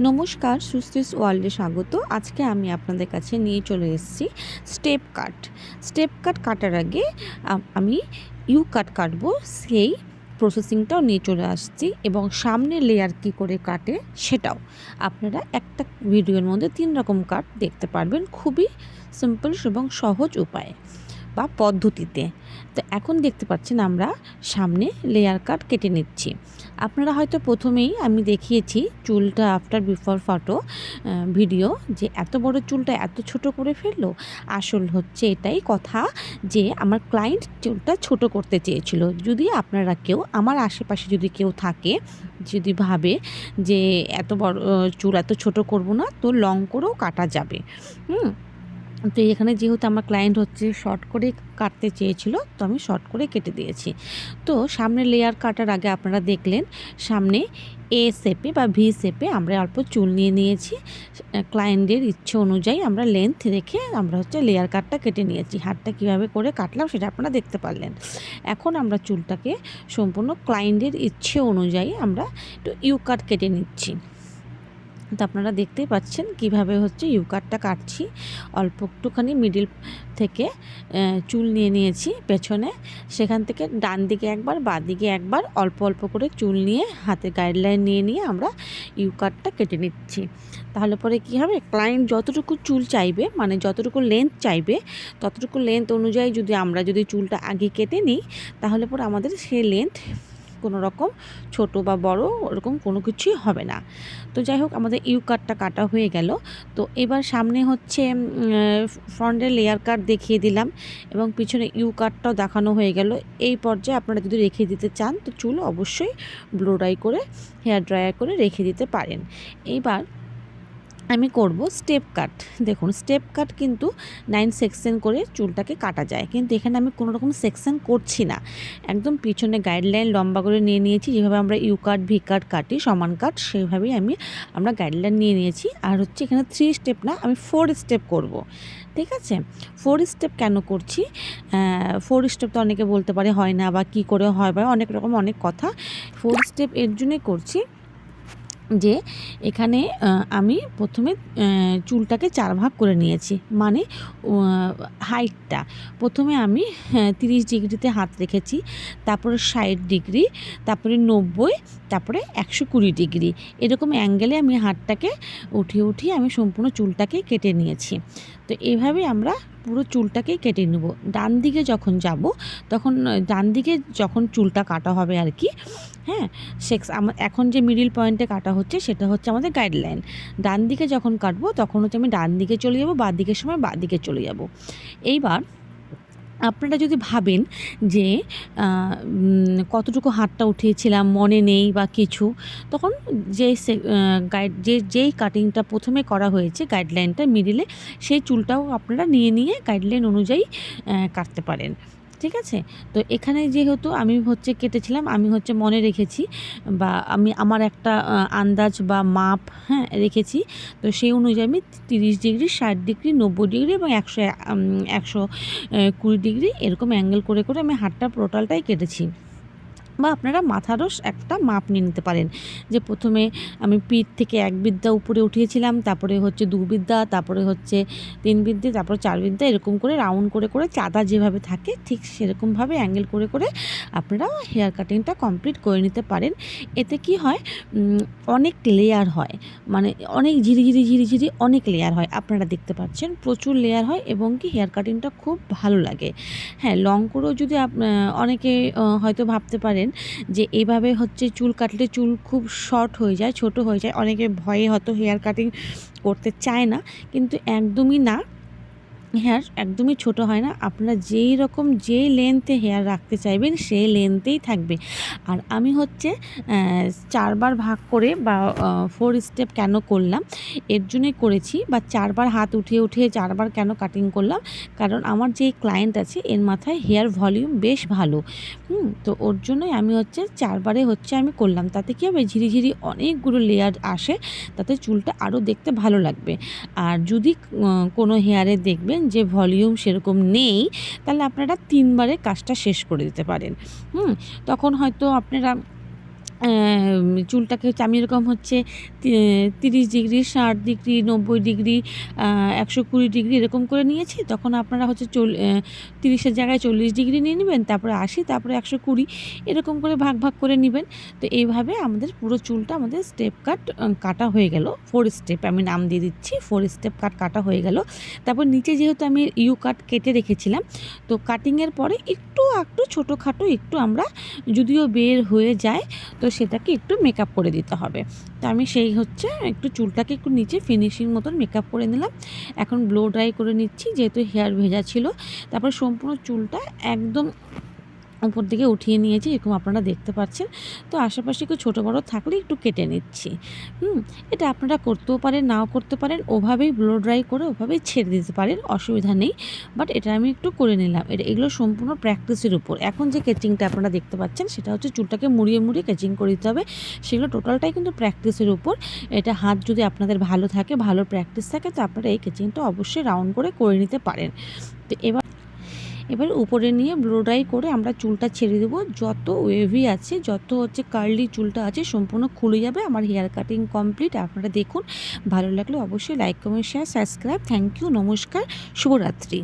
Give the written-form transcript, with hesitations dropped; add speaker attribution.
Speaker 1: নমস্কার, সুশ্রীস ওয়ার্ল্ডে স্বাগত। আজকে আমি আপনাদের কাছে নিয়ে চলে এসেছি স্টেপ কাট। স্টেপ কাট কাটার আগে আমি ইউ কাট কাটবো, সেই প্রসেসিংটাও নিয়ে চলে আসছি এবং সামনে লেয়ার কী করে কাটে সেটাও আপনারা একটা ভিডিওর মধ্যে 3 রকম কাট দেখতে পারবেন, খুবই সিম্পল এবং সহজ উপায়ে বা পদ্ধতিতে। তো এখন দেখতে পাচ্ছেন আমরা সামনে লেয়ার কাট কেটে নিচ্ছি। আপনারা হয়তো প্রথমেই আমি দেখিয়েছি চুলটা আফটার বিফোর ফটো ভিডিও, যে এত বড় চুলটা এত ছোট করে ফেললো। আসল হচ্ছে এটাই কথা, যে আমার ক্লায়েন্ট চুলটা ছোট করতে চেয়েছিল। যদি আপনারা কেউ আমার আশেপাশে যদি কেউ থাকে, যদি ভাবে যে এত বড় চুল এত ছোট করব না, তো লং করেও কাটা যাবে। তো এখানে যেহেতু আমার ক্লায়েন্ট হচ্ছে শর্ট করে কাটতে চেয়েছিল, তো আমি শর্ট করে কেটে দিয়েছি। তো সামনে লেয়ার কাটার আগে আপনারা দেখলেন সামনে এ শেপে বা ভি শেপে আমরা অল্প চুল নিয়ে নিয়েছি। ক্লায়েন্টের ইচ্ছে অনুযায়ী আমরা লেন্থ রেখে আমরা হচ্ছে লেয়ার কাটটা কেটে নিয়েছি। হাতটা কীভাবে করে কাটলাম সেটা আপনারা দেখতে পারলেন। এখন আমরা চুলটাকে সম্পূর্ণ ক্লায়েন্টের ইচ্ছে অনুযায়ী আমরা একটু ইউ কাট কেটে নিচ্ছি। তো আপনারা দেখতেই পাচ্ছেন কিভাবে হচ্ছে ইউ কাটটা কাটছি। অল্প একটুখানি মিডিল থেকে চুল নিয়ে নিয়েছি পেছনে, সেখান থেকে ডান দিকে একবার বাঁ দিকে একবার অল্প অল্প করে চুল নিয়ে হাতে গাইডলাইন নিয়ে আমরা ইউ কাটটা কেটে নিচ্ছি। তাহলে পরে কী হবে, ক্লায়েন্ট যতটুকু চুল চাইবে, মানে যতটুকু লেন্থ চাইবে, ততটুকু লেন্থ অনুযায়ী যদি আমরা চুলটা আগে কেটে নিই, তাহলে পরে আমাদের সেই লেন্থ কোনো রকম ছোট বা বড় ওরকম কোনো কিছুই হবে না। তো যাই হোক, আমাদের ইউ কাটটা কাটা হয়ে গেল। তো এবার সামনে হচ্ছে ফ্রন্টের লেয়ার কাট দেখিয়ে দিলাম এবং পিছনে ইউ কাটটাও দেখানো হয়ে গেল। এই পর্যায়ে আপনারা যদি রেখে দিতে চান, তো চুল অবশ্যই ব্লো ড্রাই করে হেয়ার ড্রায়ার করে রেখে দিতে পারেন। এইবার আমি করব স্টেপ কাট। দেখুন, স্টেপ কাট কিন্তু 9 সেকশন করে চুলটাকে কাটা যায়, কিন্তু এখানে আমি কোনো রকম সেকশন করছি না। একদম পিছনে গাইডলাইন লম্বা করে নিয়ে নিয়েছি, যেভাবে আমরা ইউ কাট ভি কাট কাটি সমান কাট, সেইভাবেই আমরা গাইডলাইন নিয়ে নিয়েছি। আর হচ্ছে এখানে 3 স্টেপ না, আমি 4 স্টেপ করব। ঠিক আছে, 4 স্টেপ কেন করছি? 4 স্টেপ তো অনেকে বলতে পারে হয় না, বা কি করে হয়, বা অনেক রকম অনেক কথা। 4 স্টেপ এর জন্যই করছি যে এখানে আমি প্রথমে চুলটাকে 4 ভাগ করে নিয়েছি, মানে হাইটটা প্রথমে আমি 30 ডিগ্রিতে হাত রেখেছি, তারপরে 60 ডিগ্রি, তারপরে 90, তারপরে 120 ডিগ্রি, এরকম অ্যাঙ্গেলে আমি হাতটাকে উঠিয়ে আমি সম্পূর্ণ চুলটাকে কেটে নিয়েছি। তো এইভাবে আমরা পুরো চুলটাকেই কেটে নেব। ডান দিকে যখন যাব, তখন ডান দিকে যখন চুলটা কাটা হবে আর কি, হ্যাঁ, এখন যে মিডিল পয়েন্টে কাটা হচ্ছে সেটা হচ্ছে আমাদের গাইডলাইন। ডান দিকে যখন কাটবো তখন হচ্ছে আমি ডান দিকে চলে যাব, বাঁ দিকের সময় বাঁ দিকে চলে যাব। এইবার আপনারা যদি ভাবেন যে কতটুকু হাতটা উঠিয়েছিলাম মনে নেই বা কিছু, তখন যেই কাটিংটা প্রথমে করা হয়েছে গাইডলাইনটা মিডিলে, সেই চুলটাও আপনারা নিয়ে গাইডলাইন অনুযায়ী কাটতে পারেন। ঠিক আছে, তো এখানে যেহেতু আমি হচ্ছে কেটেছিলাম, আমি হচ্ছে মনে রেখেছি, বা আমার একটা আন্দাজ বা মাপ রেখেছি। তো সেই অনুযায়ী আমি 30 ডিগ্রি, 60 ডিগ্রি, 90 ডিগ্রি এবং 120 ডিগ্রি এরকম অ্যাঙ্গেল করে আমি হাতটা টোটালটাই কেটেছি। বা আপনারা মাথারও একটা মাপ নিয়ে নিতে পারেন, যে প্রথমে আমি পিঠ থেকে 1 বিদ্যা উপরে উঠিয়েছিলাম, তারপরে হচ্ছে 2 বিদ্যা, তারপরে হচ্ছে 3 বিদ্যা, তারপর 4 বিদ্যা, এরকম করে রাউন্ড করে চাঁদা যেভাবে থাকে ঠিক সেরকমভাবে অ্যাঙ্গেল করে আপনারা হেয়ার কাটিংটা কমপ্লিট করে নিতে পারেন। এতে কি হয়, অনেক লেয়ার হয়, মানে অনেক ঝিরিঝিরি অনেক লেয়ার হয়। আপনারা দেখতে পাচ্ছেন প্রচুর লেয়ার হয় এবং কি হেয়ার কাটিংটা খুব ভালো লাগে। হ্যাঁ, লং করেও যদি অনেকে হয়তো ভাবতে পারেন যে এইভাবে হচ্ছে চুল কাটলে চুল খুব শর্ট হয়ে যায়, ছোট হয়ে যায়, অনেকে ভয়ে হয়তো হেয়ার কাটিং করতে চায় না, কিন্তু একদমই না, হেয়ার একদমই ছোট হয় না। আপনারা যেই লেন্থে হেয়ার রাখতে চাইবেন সেই লেন্থেই থাকবে। আর আমি হচ্ছে 4 বার ভাগ করে বা 4 স্টেপ কেন করলাম, এর জন্যই করেছি, বা 4 বার হাত উঠিয়ে 4 বার কেন কাটিং করলাম, কারণ আমার যেই ক্লায়েন্ট আছে এর মাথায় হেয়ার ভলিউম বেশ ভালো। তো ওর জন্যই আমি হচ্ছে 4 বারে হচ্ছে আমি করলাম। তাতে কী হবে, ঝিরিঝিরি অনেকগুলো লেয়ার আসে, তাতে চুলটা আরও দেখতে ভালো লাগবে। আর যদি কোনো হেয়ারে দেখবেন যে ভলিউম সেরকম নেই, তাহলে আপনারা 3 বারে কাজটা শেষ করে দিতে পারেন। তখন হয়তো আপনারা চুলটাকে হচ্ছে আমি এরকম হচ্ছে 30 ডিগ্রি, 60 ডিগ্রি, 90 ডিগ্রি, 120 ডিগ্রি এরকম করে নিয়েছি। তখন আপনারা হচ্ছে 30-এর জায়গায় 40 ডিগ্রি নিয়ে নেবেন, তারপরে 80, তারপরে 120 এরকম করে ভাগ ভাগ করে নেবেন। তো এইভাবে আমাদের পুরো চুলটা আমাদের স্টেপ কাট কাটা হয়ে গেল। 4 স্টেপ আমি নাম দিয়ে দিচ্ছি, 4 স্টেপ কাট কাটা হয়ে গেল। তারপর নিচে যেহেতু আমি ইউ কাট কেটে রেখেছিলাম, তো কাটিংয়ের পরে একটু ছোটোখাটো একটু আমরা যদিও বের হয়ে যায়, তো সেটাকে একটু মেকআপ করে দিতে হবে। তো আমি সেই হচ্ছে একটু চুলটাকে একটু নিচে ফিনিশিং মতন মেকআপ করে নিলাম। এখন ব্লো ড্রাই করে নিচ্ছি, যেহেতু হেয়ার ভেজা ছিল। তারপর সম্পূর্ণ চুলটা একদম উপর দিকে উঠিয়ে নিয়েছি, এরকম আপনারা দেখতে পাচ্ছেন। তো আশেপাশে একটু ছোটো বড়ো থাকলে একটু কেটে নিচ্ছি। এটা আপনারা করতেও পারেন, নাও করতে পারেন, ওভাবেই ব্লো ড্রাই করে ওভাবেই ছেড়ে দিতে পারেন, অসুবিধা নেই। বাট এটা আমি একটু করে নিলাম। এগুলো সম্পূর্ণ প্র্যাকটিসের উপর। এখন যে কেচিংটা আপনারা দেখতে পাচ্ছেন সেটা হচ্ছে চুলটাকে মুড়িয়ে কেচিং করে দিতে হবে। সেগুলো টোটালটাই কিন্তু প্র্যাকটিসের উপর। এটা হাত যদি আপনাদের ভালো থাকে, ভালো প্র্যাকটিস থাকে, তো আপনারা এই কেচিংটা অবশ্যই রাউন্ড করে নিতে পারেন। তো এবার উপরে নিয়ে ব্লো ড্রাই করে আমরা চুলটা ছেড়ে দেবো। যত ওয়েভি আছে, যত হচ্ছে কার্লি চুলটা আছে সম্পূর্ণ খুলে যাবে। আমার হেয়ার কাটিং কমপ্লিট। আপনারা দেখুন, ভালো লাগলে অবশ্যই like, comment, share, subscribe. Thank you, নমস্কার, শুভরাত্রি।